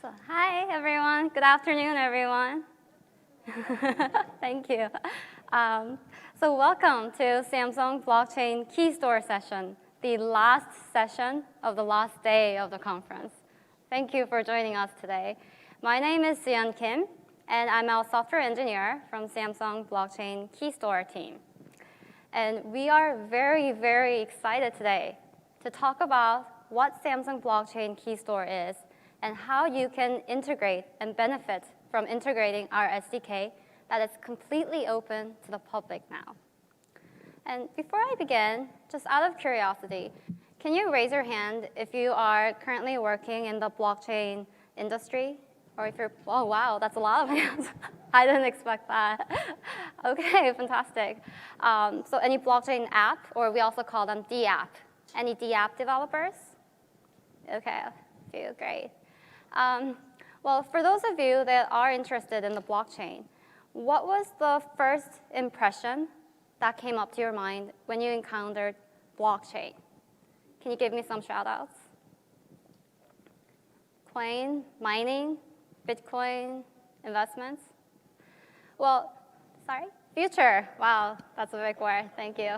So, hi, everyone. Good afternoon, everyone. Thank you. So welcome to Samsung Blockchain Keystore session, the last session of the last day of the conference. Thank you for joining us today. My name is Yeon Kim, and I'm a software engineer from Samsung Blockchain Keystore team. And we are very, very excited today to talk about what Samsung Blockchain Keystore is and how you can integrate and benefit from integrating our SDK that is completely open to the public now. And before I begin, just out of curiosity, can you raise your hand if you are currently working in the blockchain industry? Or if you're, oh wow, that's a lot of hands. I didn't expect that. Okay, fantastic. So any blockchain app, or we also call them D-app. Any D-app developers? Okay, a few, great. Well, for those of you that are interested in the blockchain, what was the first impression that came up to your mind when you encountered blockchain? Can you give me some shout outs? Coin, mining, Bitcoin, investments? Well, sorry? Future. Wow, that's a big word. Thank you.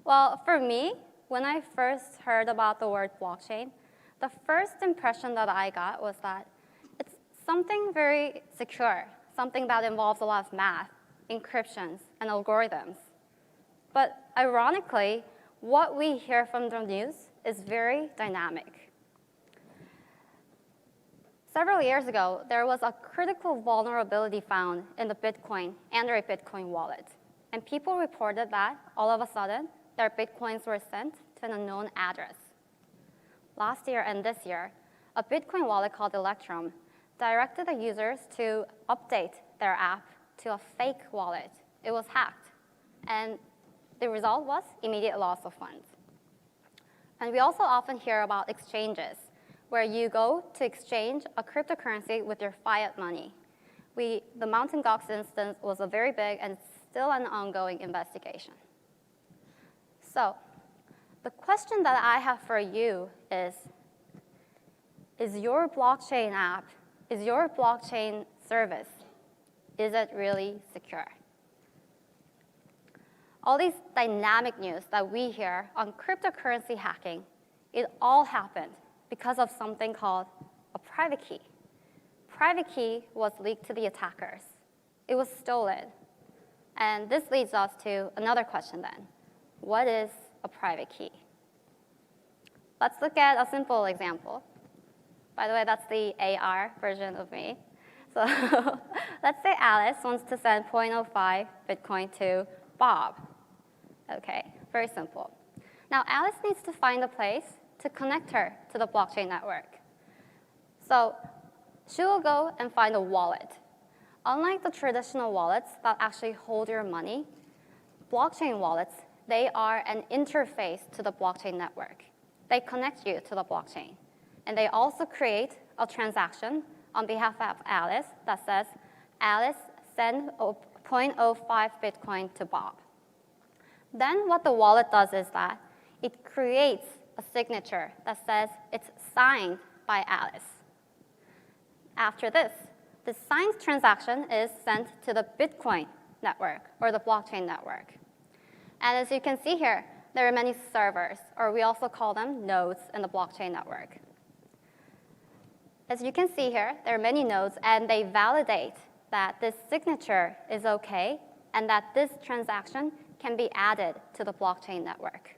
Well, for me, when I first heard about the word blockchain, the first impression that I got was that it's something very secure, something that involves a lot of math, encryptions, and algorithms. But ironically, what we hear from the news is very dynamic. Several years ago, there was a critical vulnerability found in the Android Bitcoin wallet. And people reported that, all of a sudden, their Bitcoins were sent to an unknown address. Last year and this year, a Bitcoin wallet called Electrum directed the users to update their app to a fake wallet. It was hacked. And the result was immediate loss of funds. And we also often hear about exchanges, where you go to exchange a cryptocurrency with your fiat money. The Mt. Gox instance was a very big and still an ongoing investigation. So the question that I have for you is your blockchain app, is your blockchain service, is it really secure? All these dynamic news that we hear on cryptocurrency hacking, it all happened because of something called a private key. Private key was leaked to the attackers. It was stolen. And this leads us to another question then. What is a private key? Let's look at a simple example. By the way, that's the AR version of me. So let's say Alice wants to send 0.05 Bitcoin to Bob. Okay, very simple. Now Alice needs to find a place to connect her to the blockchain network. So she will go and find a wallet. Unlike the traditional wallets that actually hold your money, blockchain wallets, they are an interface to the blockchain network. They connect you to the blockchain. And they also create a transaction on behalf of Alice that says, Alice, send 0.05 Bitcoin to Bob. Then what the wallet does is that it creates a signature that says it's signed by Alice. After this, the signed transaction is sent to the Bitcoin network or the blockchain network. And as you can see here, there are many servers, or we also call them nodes in the blockchain network. As you can see here, there are many nodes, and they validate that this signature is OK and that this transaction can be added to the blockchain network.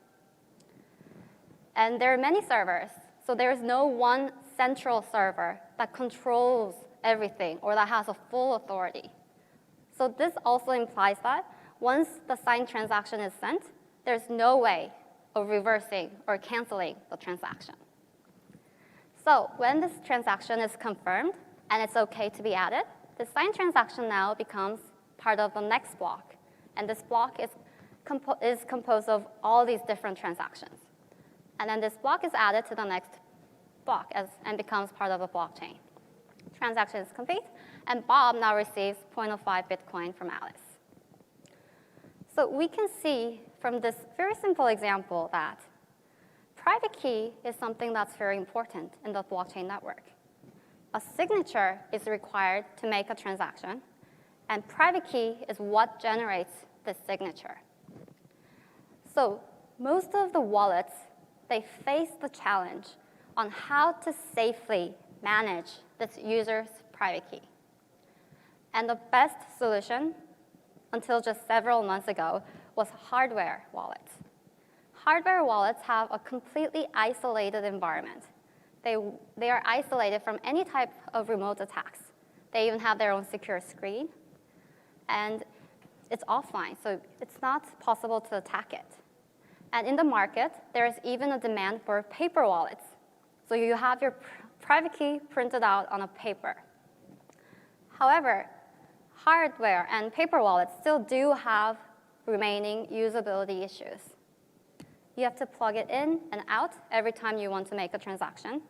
And there are many servers, so there is no one central server that controls everything or that has a full authority. So this also implies that once the signed transaction is sent, there's no way of reversing or canceling the transaction. So when this transaction is confirmed and it's OK to be added, the signed transaction now becomes part of the next block. And this block is composed of all these different transactions. And then this block is added to the next block and becomes part of the blockchain. Transaction is complete, and Bob now receives 0.05 Bitcoin from Alice. So we can see from this very simple example that private key is something that's very important in the blockchain network. a signature is required to make a transaction, and private key is what generates this signature. So most of the wallets, they face the challenge on how to safely manage this user's private key. And the best solution, until just several months ago, was hardware wallets. Hardware wallets have a completely isolated environment. They are isolated from any type of remote attacks. They even have their own secure screen. And it's offline, so it's not possible to attack it. And in the market, there is even a demand for paper wallets. So you have your private key printed out on a paper. However, hardware and paper wallets still do have remaining usability issues. You have to plug it in and out every time you want to make a transaction.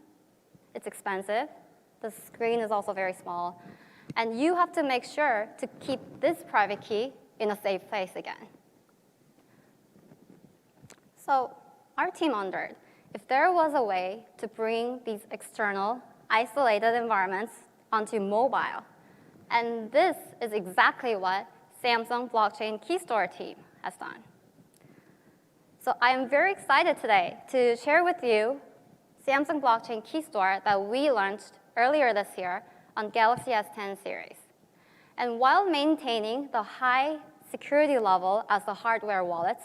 It's expensive. The screen is also very small. And you have to make sure to keep this private key in a safe place again. So our team wondered if there was a way to bring these external, isolated environments onto mobile. And this is exactly what Samsung Blockchain Keystore team has done. So I am very excited today to share with you Samsung Blockchain Keystore that we launched earlier this year on Galaxy S10 series. And while maintaining the high security level as the hardware wallets,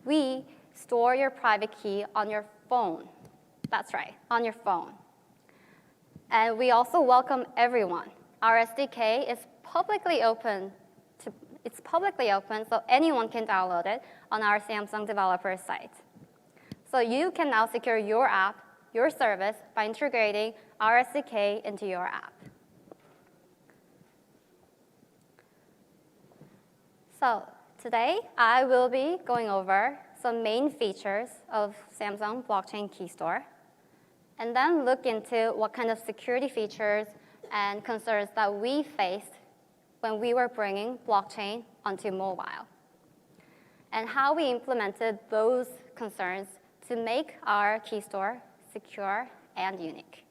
we store your private key on your phone. That's right, on your phone. And we also welcome everyone. Our SDK is publicly open, so anyone can download it on our Samsung developer site. So you can now secure your app, your service, by integrating our SDK into your app. So today, I will be going over some main features of Samsung Blockchain Keystore, and then look into what kind of security features and concerns that we faced when we were bringing blockchain onto mobile, and how we implemented those concerns to make our Keystore secure and unique.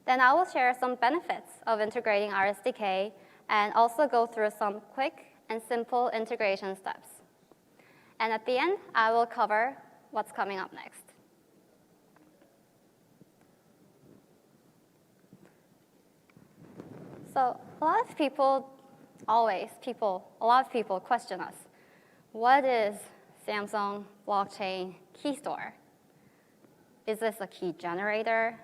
Then I will share some benefits of integrating our SDK and also go through some quick and simple integration steps. And at the end, I will cover what's coming up next. So a lot of people question us, what is Samsung Blockchain Keystore? Is this a key generator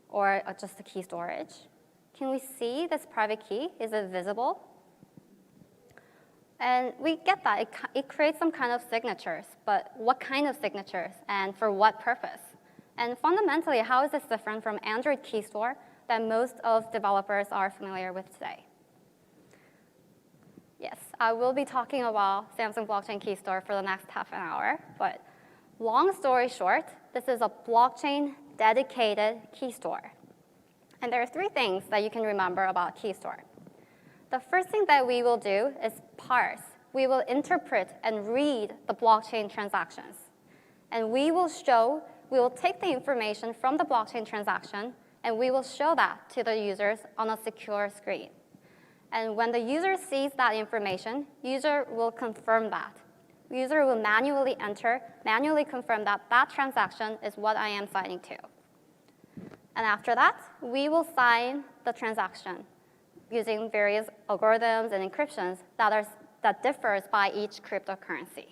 or just a key storage? Can we see this private key? Is it visible? And we get that. It creates some kind of signatures, but what kind of signatures and for what purpose? And fundamentally, how is this different from Android Keystore that most of developers are familiar with today? Yes, I will be talking about Samsung Blockchain Keystore for the next half an hour, but long story short, this is a blockchain-dedicated Keystore. And there are three things that you can remember about Keystore. The first thing that we will do is parse. We will interpret and read the blockchain transactions. And we will take the information from the blockchain transaction, and we will show that to the users on a secure screen. And when the user sees that information, user will confirm that. User will manually confirm that that transaction is what I am signing to. And after that, we will sign the transaction using various algorithms and encryptions that differs by each cryptocurrency.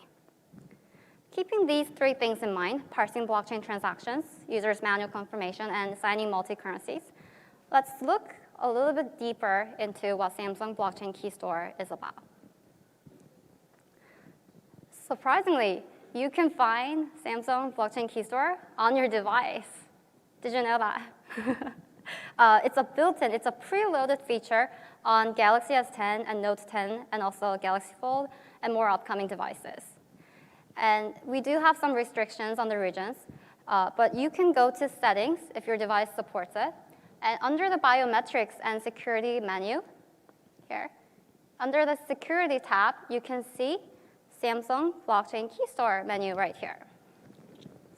Keeping these three things in mind, parsing blockchain transactions, users' manual confirmation, and signing multi-currencies, let's look a little bit deeper into what Samsung Blockchain Keystore is about. Surprisingly, you can find Samsung Blockchain Keystore on your device. Did you know that? It's a built-in, it's a preloaded feature on Galaxy S10 and Note 10, and also Galaxy Fold, and more upcoming devices. And we do have some restrictions on the regions, but you can go to settings if your device supports it. And under the biometrics and security menu here, under the security tab, you can see Samsung Blockchain Keystore menu right here.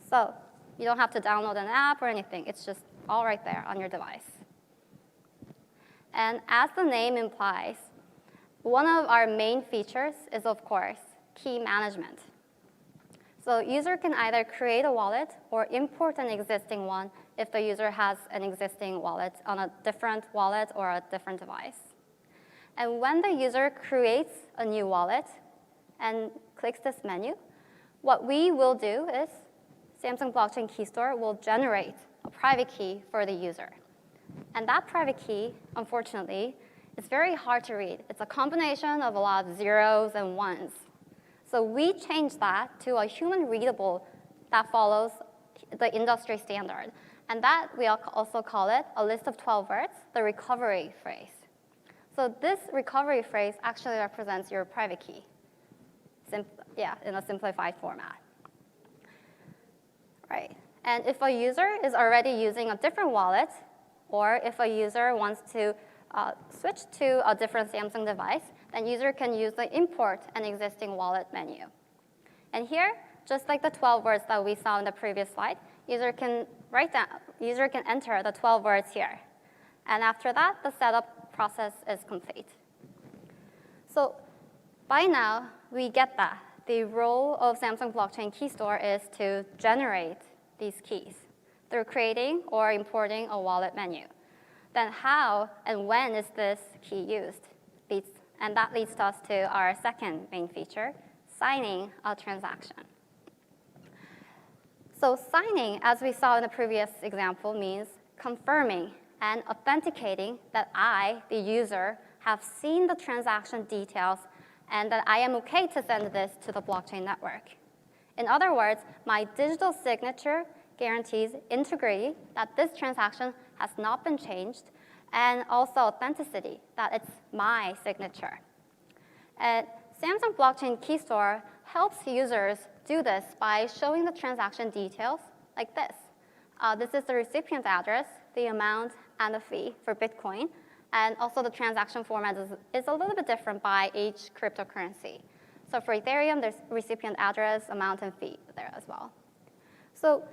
So you don't have to download an app or anything. It's just all right there on your device. And as the name implies, one of our main features is, of course, key management. So user can either create a wallet or import an existing one if the user has an existing wallet on a different wallet or a different device. And when the user creates a new wallet and clicks this menu, what we will do is Samsung Blockchain Keystore will generate a private key for the user. And that private key, unfortunately, is very hard to read. It's a combination of a lot of zeros and ones. So we changed that to a human readable that follows the industry standard. And that we also call it a list of 12 words, the recovery phrase. So this recovery phrase actually represents your private key, in a simplified format. Right. And if a user is already using a different wallet, or if a user wants to switch to a different Samsung device, then user can use the import an existing wallet menu. And here, just like the 12 words that we saw in the previous slide, user can enter the 12 words here. And after that, the setup process is complete. So by now, we get that the role of Samsung Blockchain Keystore is to generate these keys through creating or importing a wallet menu. Then how and when is this key used? And that leads us to our second main feature, signing a transaction. So signing, as we saw in the previous example, means confirming and authenticating that I, the user, have seen the transaction details and that I am okay to send this to the blockchain network. In other words, my digital signature guarantees integrity, that this transaction has not been changed, and also authenticity, that it's my signature. And Samsung Blockchain Keystore helps users do this by showing the transaction details like this. This is the recipient address, the amount, and the fee for Bitcoin. And also the transaction format is a little bit different by each cryptocurrency. So for Ethereum, there's recipient address, amount, and fee there as well. So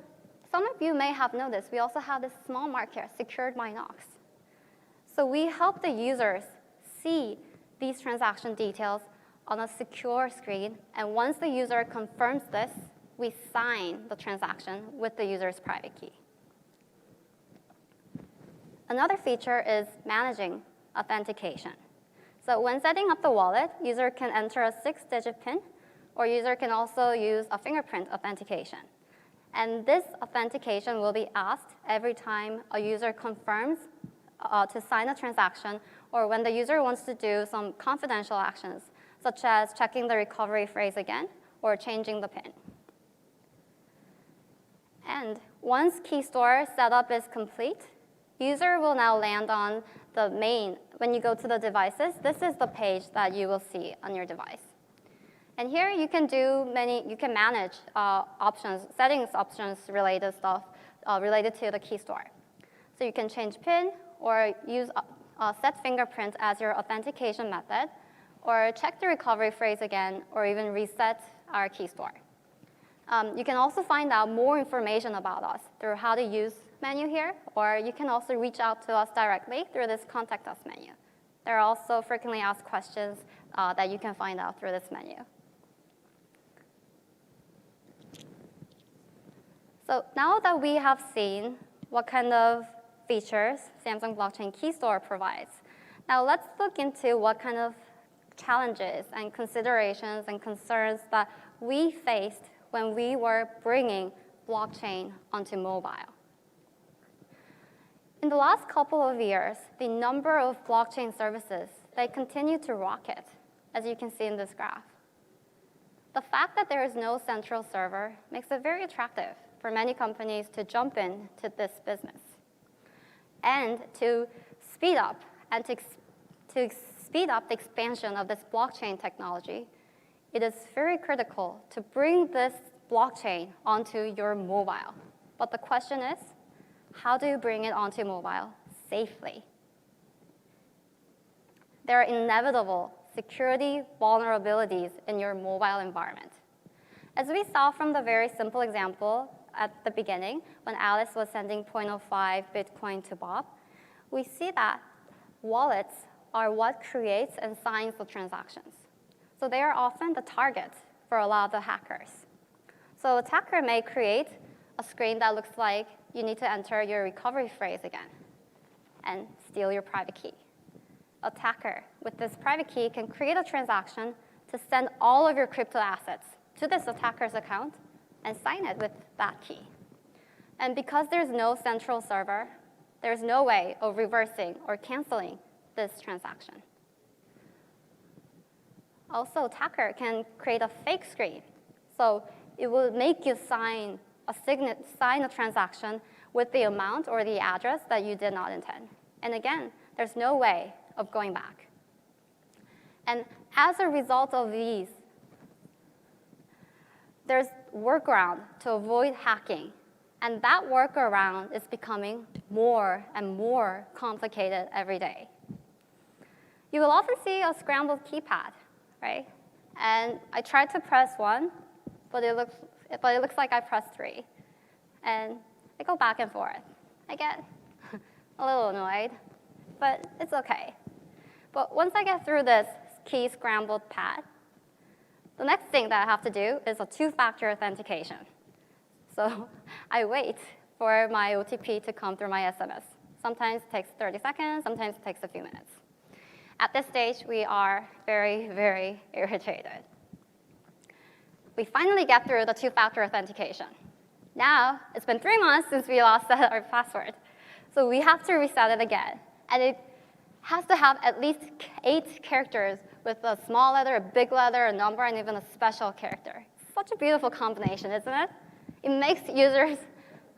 some of you may have noticed, we also have this small mark here, secured by Knox. So we help the users see these transaction details on a secure screen. And once the user confirms this, we sign the transaction with the user's private key. Another feature is managing authentication. So when setting up the wallet, user can enter a 6-digit PIN, or user can also use a fingerprint authentication. And this authentication will be asked every time a user confirms to sign a transaction, or when the user wants to do some confidential actions, such as checking the recovery phrase again, or changing the PIN. And once Keystore setup is complete, user will now land on the main. When you go to the devices, this is the page that you will see on your device. And here you can manage settings options related stuff related to the Keystore. So you can change PIN or use set fingerprint as your authentication method, or check the recovery phrase again, or even reset our Keystore. You can also find out more information about us through how to use menu here, or you can also reach out to us directly through this contact us menu. There are also frequently asked questions that you can find out through this menu. So now that we have seen what kind of features Samsung Blockchain Keystore provides, now let's look into what kind of challenges and considerations and concerns that we faced when we were bringing blockchain onto mobile. In the last couple of years, the number of blockchain services, they continue to rocket, as you can see in this graph. The fact that there is no central server makes it very attractive for many companies to jump into this business. And to speed up the expansion of this blockchain technology, it is very critical to bring this blockchain onto your mobile. But the question is, how do you bring it onto mobile safely? There are inevitable security vulnerabilities in your mobile environment. As we saw from the very simple example at the beginning, when Alice was sending 0.05 Bitcoin to Bob, we see that Wallets are what creates and signs the transactions. So they are often the target for a lot of the hackers. So attacker may create a screen that looks like you need to enter your recovery phrase again and steal your private key. Attacker with this private key can create a transaction to send all of your crypto assets to this attacker's account and sign it with that key. And because there's no central server, there's no way of reversing or canceling this transaction. Also, attacker can create a fake screen. So it will make you sign a transaction with the amount or the address that you did not intend. And again, there's no way of going back. And as a result of these, there's workaround to avoid hacking. And that workaround is becoming more and more complicated every day. You will often see a scrambled keypad, right? And I tried to press 1, but it looks like I pressed 3. And I go back and forth. I get a little annoyed, but it's okay. But once I get through this key scrambled pad, the next thing that I have to do is a two-factor authentication. So I wait for my OTP to come through my SMS. Sometimes it takes 30 seconds, sometimes it takes a few minutes. At this stage, we are very, very irritated. We finally get through the two-factor authentication. Now, it's been 3 months since we lost our password. So we have to reset it again. And it has to have at least 8 characters with a small letter, a big letter, a number, and even a special character. Such a beautiful combination, isn't it? It makes users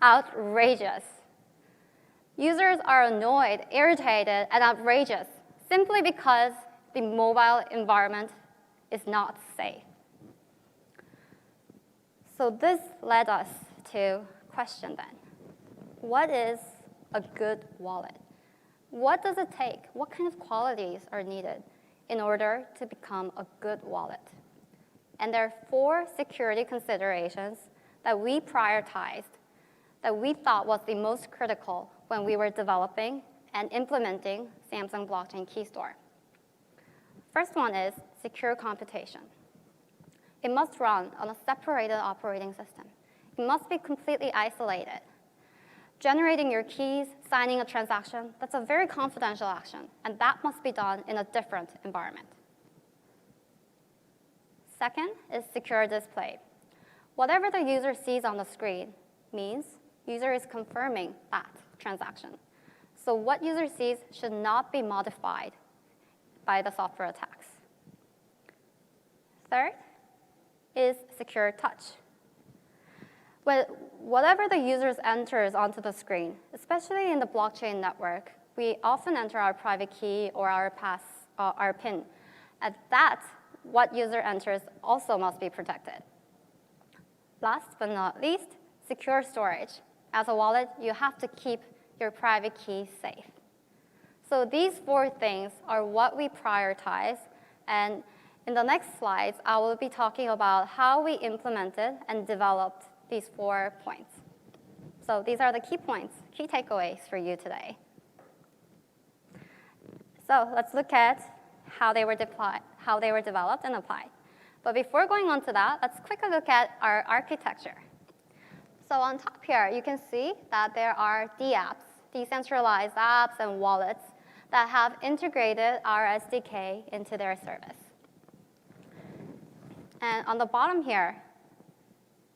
outrageous. Users are annoyed, irritated, and outrageous simply because the mobile environment is not safe. So this led us to question then. What is a good wallet? What does it take? What kind of qualities are needed in order to become a good wallet? And there are 4 security considerations that we prioritized that we thought was the most critical when we were developing and implementing Samsung Blockchain Keystore. First one is secure computation. It must run on a separated operating system. It must be completely isolated. Generating your keys, signing a transaction, that's a very confidential action, and that must be done in a different environment. Second is secure display. Whatever the user sees on the screen means user is confirming that transaction. So what user sees should not be modified by the software attacks. Third is secure touch. Whatever the user enters onto the screen, especially in the blockchain network, we often enter our private key or our PIN. At that, what user enters also must be protected. Last but not least, secure storage. As a wallet, you have to keep your private key safe. So these 4 things are what we prioritize, and in the next slides, I will be talking about how we implemented and developed these 4 points. So these are the key points, key takeaways for you today. So let's look at how they were developed and applied. But before going on to that, let's quickly look at our architecture. So on top here, you can see that there are DApps, decentralized apps and wallets that have integrated our SDK into their service. And on the bottom here,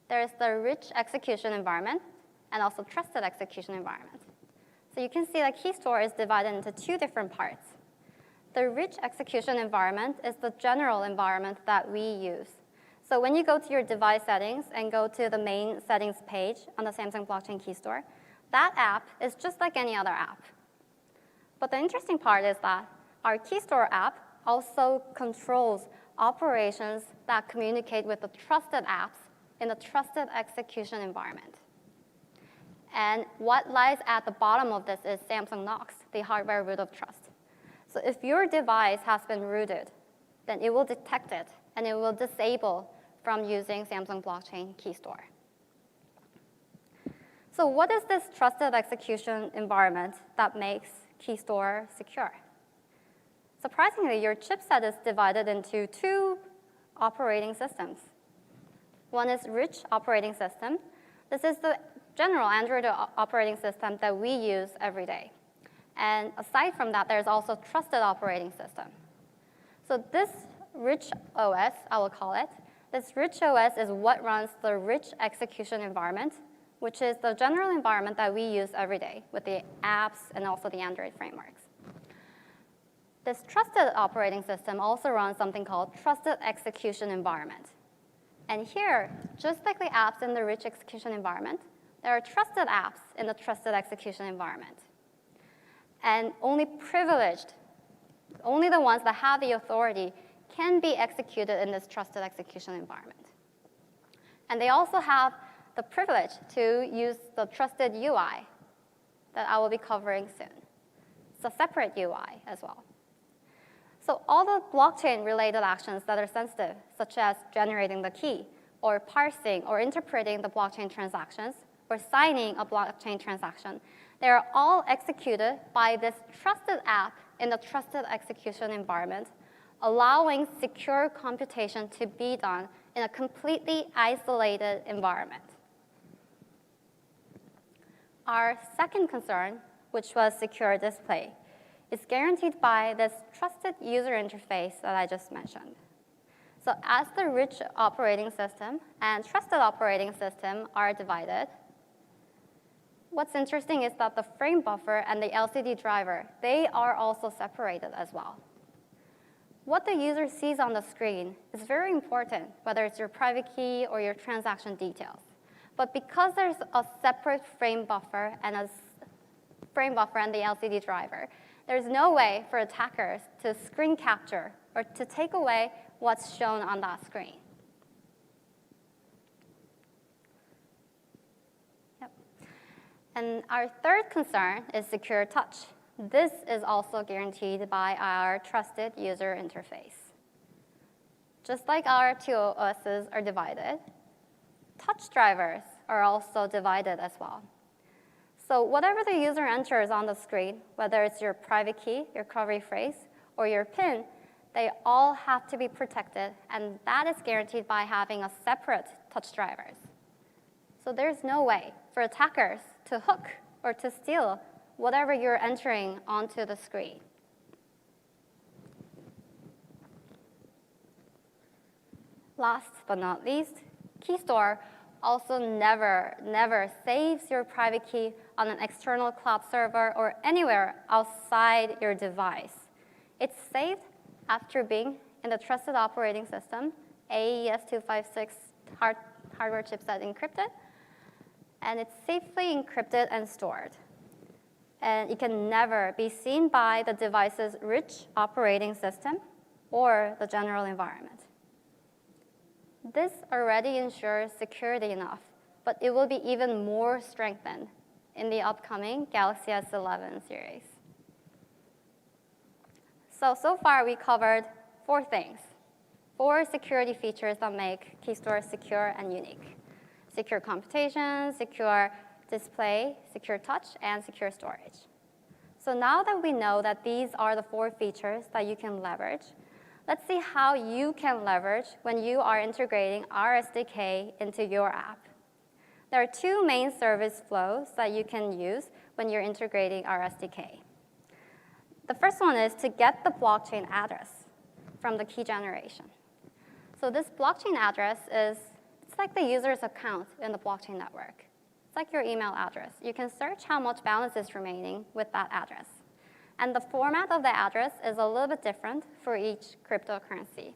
there's the rich execution environment and also trusted execution environment. So you can see that Keystore is divided into 2 different parts. The rich execution environment is the general environment that we use. So when you go to your device settings and go to the main settings page on the Samsung Blockchain Keystore, that app is just like any other app. But the interesting part is that our Keystore app also controls operations that communicate with the trusted apps in the trusted execution environment. And what lies at the bottom of this is Samsung Knox, the hardware root of trust. So if your device has been rooted, then it will detect it, and it will disable from using Samsung Blockchain Keystore. So what is this trusted execution environment that makes Keystore secure? surprisingly, your chipset is divided into two operating systems. One is rich operating system. This is the general Android operating system that we use every day. And aside from that, there's also trusted operating system. So this rich OS, I will call it, this rich OS is what runs the rich execution environment, which is the general environment that we use every day with the apps and also the Android frameworks. This trusted operating system also runs something called trusted execution environment. And here, just like the apps in the rich execution environment, there are trusted apps in the trusted execution environment. And only privileged, only the ones that have the authority can be executed in this trusted execution environment. And they also have the privilege to use the trusted UI that I will be covering soon. It's a separate UI as well. So all the blockchain-related actions that are sensitive, such as generating the key, or parsing or interpreting the blockchain transactions, or signing a blockchain transaction, they are all executed by this trusted app in the trusted execution environment, allowing secure computation to be done in a completely isolated environment. Our second concern, which was secure display, is guaranteed by this trusted user interface that I just mentioned. So as the rich operating system and trusted operating system are divided, what's interesting is that the frame buffer and the LCD driver, they are also separated as well. What the user sees on the screen is very important, whether it's your private key or your transaction details. But because there's a separate frame buffer and the LCD driver, there's no way for attackers to screen capture or to take away what's shown on that screen. And our third concern is secure touch. This is also guaranteed by our trusted user interface. Just like our two OSs are divided, touch drivers are also divided as well. So whatever the user enters on the screen, whether it's your private key, your recovery phrase, or your PIN, they all have to be protected, and that is guaranteed by having a separate touch drivers. So there's no way for attackers to hook or to steal whatever you're entering onto the screen. Last but not least, Keystore also never saves your private key on an external cloud server or anywhere outside your device. It's saved after being in the trusted operating system, AES 256 hardware chipset encrypted, and it's safely encrypted and stored. And it can never be seen by the device's rich operating system or the general environment. This already ensures security enough, but it will be even more strengthened in the upcoming Galaxy S11 series. So far we covered 4 things, 4 security features that make Keystore secure and unique. Secure computation, secure display, secure touch, and secure storage. So now that we know that these are the 4 features that you can leverage, let's see how you can leverage when you are integrating our SDK into your app. There are 2 main service flows that you can use when you're integrating our SDK. The first one is to get the blockchain address from the key generation. So this blockchain address it's like the user's account in the blockchain network. It's like your email address. You can search how much balance is remaining with that address. And the format of the address is a little bit different for each cryptocurrency.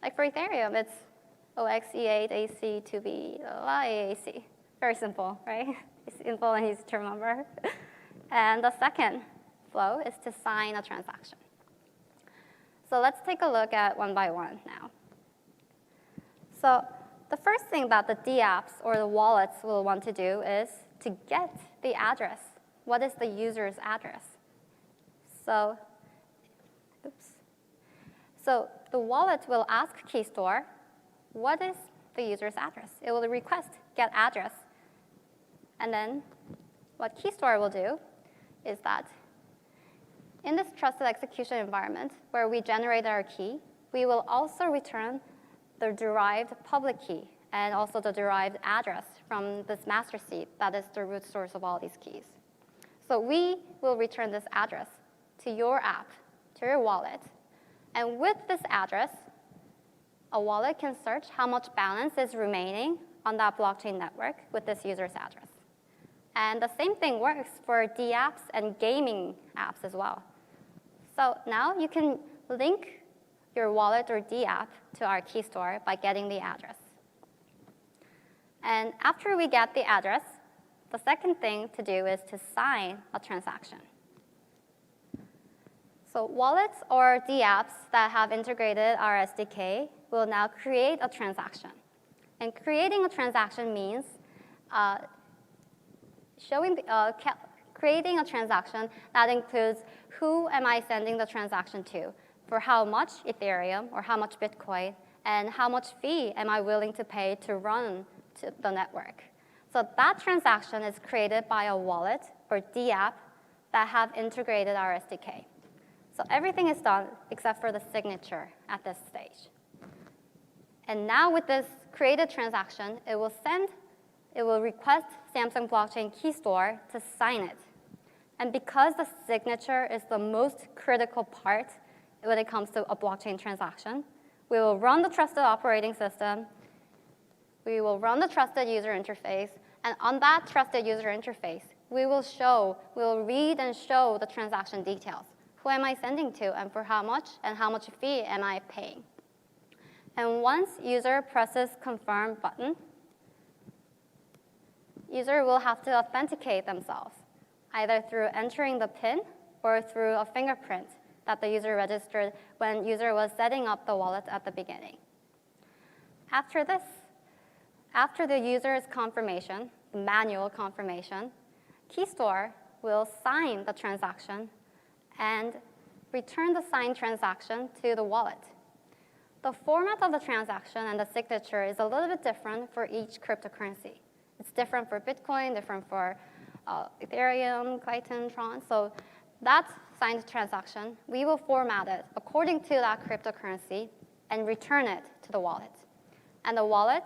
Like for Ethereum, it's OXE8AC2B AAC. Very simple, right? It's simple and easy to remember. And the second flow is to sign a transaction. So let's take a look at one by one now. So the first thing that the dApps or the wallets will want to do is to get the address. What is the user's address? So the wallet will ask Keystore, what is the user's address? It will request get address. And then what Keystore will do is that In this trusted execution environment where we generate our key, we will also return the derived public key and also the derived address from this master seed that is the root source of all these keys. So we will return this address to your app, to your wallet. And with this address, a wallet can search how much balance is remaining on that blockchain network with this user's address. And the same thing works for dApps and gaming apps as well. So now you can link your wallet or dApp to our Keystore by getting the address. And after we get the address, the second thing to do is to sign a transaction. So wallets or dApps that have integrated our SDK will now create a transaction. And creating a transaction means creating a transaction that includes who am I sending the transaction to, for how much Ethereum or how much Bitcoin, and how much fee am I willing to pay to run to the network. So that transaction is created by a wallet or dApp that have integrated our SDK. So everything is done except for the signature at this stage. And now with this created transaction, it will request Samsung Blockchain Keystore to sign it. And because the signature is the most critical part when it comes to a blockchain transaction, we will run the trusted operating system, we will run the trusted user interface, and on that trusted user interface, we will read and show the transaction details. Who am I sending to, and for how much fee am I paying? And once user presses confirm button, user will have to authenticate themselves, either through entering the PIN or through a fingerprint that the user registered when user was setting up the wallet at the beginning. After this, after the user's confirmation, the manual confirmation, Keystore will sign the transaction and return the signed transaction to the wallet. The format of the transaction and the signature is a little bit different for each cryptocurrency. It's different for Bitcoin, different for Ethereum, Titan, Tron. So that signed transaction, we will format it according to that cryptocurrency and return it to the wallet. And the wallet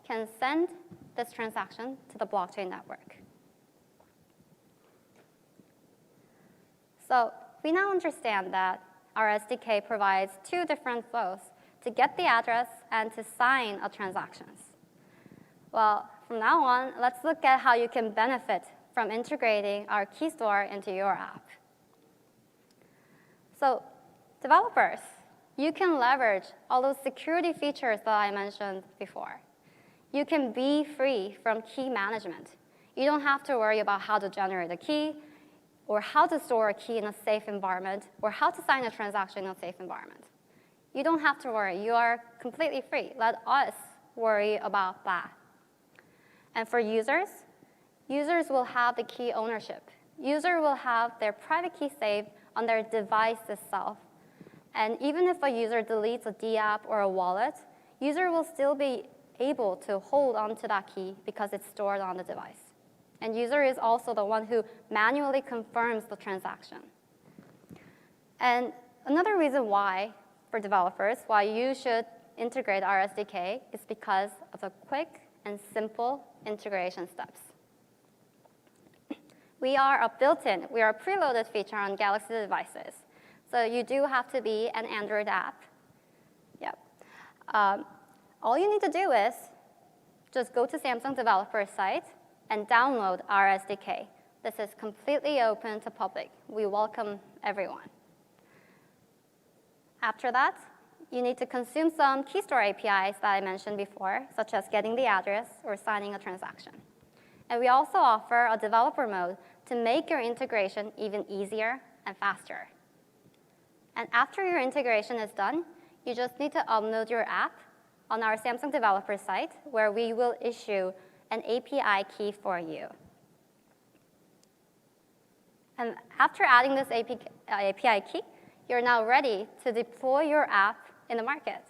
can send this transaction to the blockchain network. So we now understand that our SDK provides two different flows to get the address and to sign a transactions. Well, from now on, let's look at how you can benefit from integrating our Keystore into your app. So developers, you can leverage all those security features that I mentioned before. You can be free from key management. You don't have to worry about how to generate a key, or how to store a key in a safe environment, or how to sign a transaction in a safe environment. You don't have to worry. You are completely free. Let us worry about that. And for users, users will have the key ownership. User will have their private key saved on their device itself. And even if a user deletes a dApp or a wallet, user will still be able to hold onto that key because it's stored on the device. And user is also the one who manually confirms the transaction. And another reason why, for developers, why you should integrate our SDK is because of the quick and simple integration steps. We are a preloaded feature on Galaxy devices. So you do have to be an Android app. Yep. All you need to do is just go to Samsung developer site and download our SDK. This is completely open to public. We welcome everyone. After that, you need to consume some Keystore APIs that I mentioned before, such as getting the address or signing a transaction. And we also offer a developer mode to make your integration even easier and faster. And after your integration is done, you just need to upload your app on our Samsung developer site, where we will issue an API key for you. And after adding this API key, you're now ready to deploy your app in the market.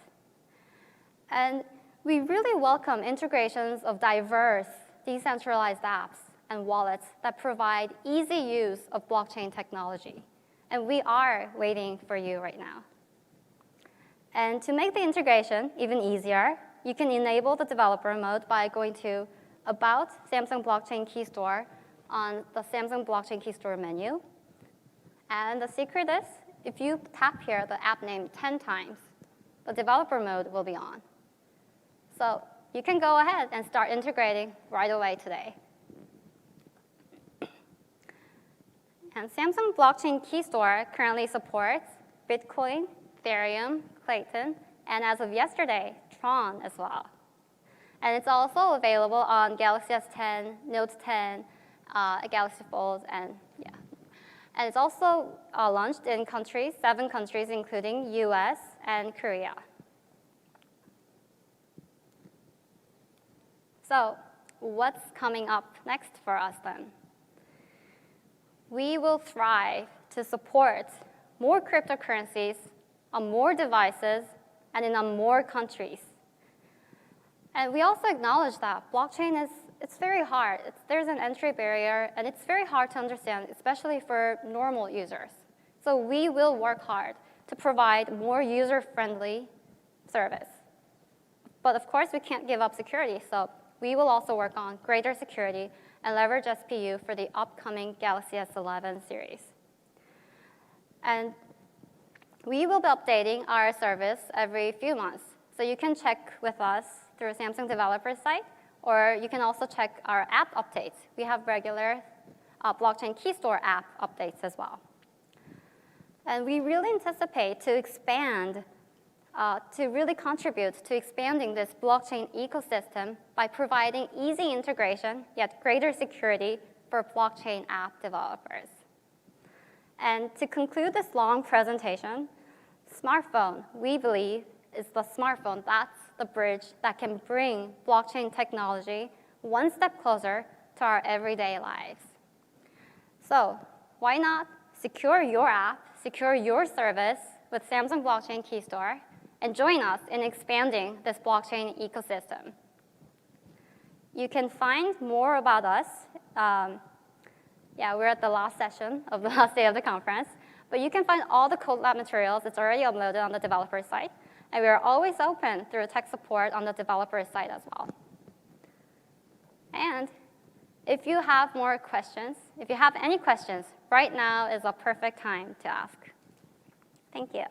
And we really welcome integrations of diverse, decentralized apps and wallets that provide easy use of blockchain technology. And we are waiting for you right now. And to make the integration even easier, you can enable the developer mode by going to About Samsung Blockchain Keystore on the Samsung Blockchain Keystore menu. And the secret is, if you tap here the app name 10 times, the developer mode will be on. So you can go ahead and start integrating right away today. And Samsung Blockchain Keystore currently supports Bitcoin, Ethereum, Clayton, and as of yesterday, Tron as well. And it's also available on Galaxy S10, Note 10, Galaxy Fold, and yeah. And it's also launched in 7 countries, including US and Korea. So what's coming up next for us then? We will thrive to support more cryptocurrencies on more devices and in more countries. And we also acknowledge that blockchain it's very hard. There's an entry barrier, and it's very hard to understand, especially for normal users. So we will work hard to provide more user-friendly service. But of course, we can't give up security, so we will also work on greater security and leverage SPU for the upcoming Galaxy S11 series. And we will be updating our service every few months. So you can check with us through Samsung developer site, or you can also check our app updates. We have regular Blockchain Keystore app updates as well. And we really anticipate to expand, to really contribute to expanding this blockchain ecosystem by providing easy integration, yet greater security for blockchain app developers. And to conclude this long presentation, smartphone, we believe, is the smartphone. That's the bridge that can bring blockchain technology one step closer to our everyday lives. So why not secure your app, secure your service with Samsung Blockchain Keystore, and join us in expanding this blockchain ecosystem. You can find more about us. We're at the last session of the last day of the conference. But you can find all the code lab materials. It's already uploaded on the developer site. And we are always open through tech support on the developer site as well. And if you have more questions, if you have any questions, right now is a perfect time to ask. Thank you.